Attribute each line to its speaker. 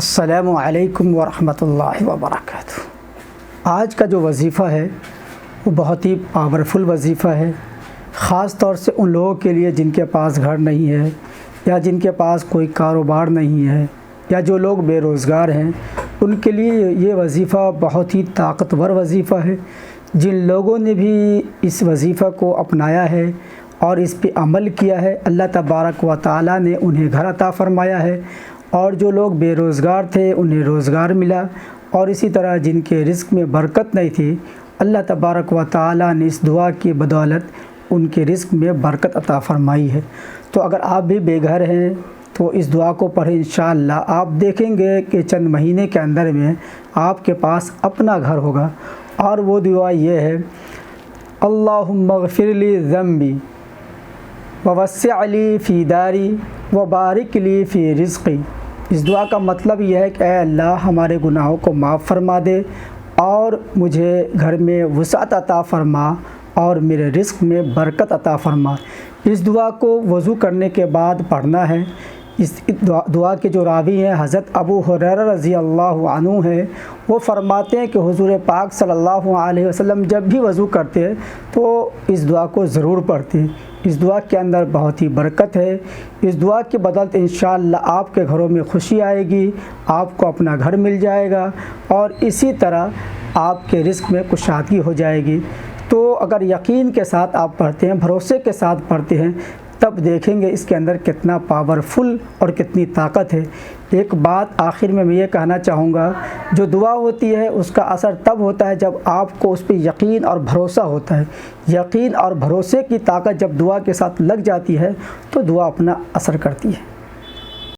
Speaker 1: السلام علیکم ورحمۃ اللہ وبرکاتہ۔ آج کا جو وظیفہ ہے وہ بہت ہی پاورفل وظیفہ ہے، خاص طور سے ان لوگوں کے لیے جن کے پاس گھر نہیں ہے یا جن کے پاس کوئی کاروبار نہیں ہے یا جو لوگ بے روزگار ہیں، ان کے لیے یہ وظیفہ بہت ہی طاقتور وظیفہ ہے۔ جن لوگوں نے بھی اس وظیفہ کو اپنایا ہے اور اس پہ عمل کیا ہے، اللہ تبارک و تعالیٰ نے انہیں گھر عطا فرمایا ہے، اور جو لوگ بے روزگار تھے انہیں روزگار ملا، اور اسی طرح جن کے رزق میں برکت نہیں تھی، اللہ تبارک و تعالیٰ نے اس دعا کی بدولت ان کے رزق میں برکت عطا فرمائی ہے۔ تو اگر آپ بھی بے گھر ہیں تو اس دعا کو پڑھیں، انشاءاللہ آپ دیکھیں گے کہ چند مہینے کے اندر میں آپ کے پاس اپنا گھر ہوگا۔ اور وہ دعا یہ ہے، اللہم اغفر لی ذنبی ووسع لی فی داری وبارک لی فی رزقی۔ اس دعا کا مطلب یہ ہے کہ اے اللہ ہمارے گناہوں کو معاف فرما دے اور مجھے گھر میں وسعت عطا فرما اور میرے رزق میں برکت عطا فرما۔ اس دعا کو وضو کرنے کے بعد پڑھنا ہے۔ اس دعا کے جو راوی ہیں حضرت ابو ہریرہ رضی اللہ عنہ ہیں، وہ فرماتے ہیں کہ حضور پاک صلی اللہ علیہ وسلم جب بھی وضو کرتے تو اس دعا کو ضرور پڑھتے۔ اس دعا کے اندر بہت ہی برکت ہے۔ اس دعا کی بدولت انشاءاللہ آپ کے گھروں میں خوشی آئے گی، آپ کو اپنا گھر مل جائے گا، اور اسی طرح آپ کے رزق میں کشادگی ہو جائے گی۔ تو اگر یقین کے ساتھ آپ پڑھتے ہیں، بھروسے کے ساتھ پڑھتے ہیں، تب دیکھیں گے اس کے اندر کتنا پاورفل اور کتنی طاقت ہے۔ ایک بات آخر میں یہ کہنا چاہوں گا، جو دعا ہوتی ہے اس کا اثر تب ہوتا ہے جب آپ کو اس پہ یقین اور بھروسہ ہوتا ہے۔ یقین اور بھروسے کی طاقت جب دعا کے ساتھ لگ جاتی ہے تو دعا اپنا اثر کرتی ہے۔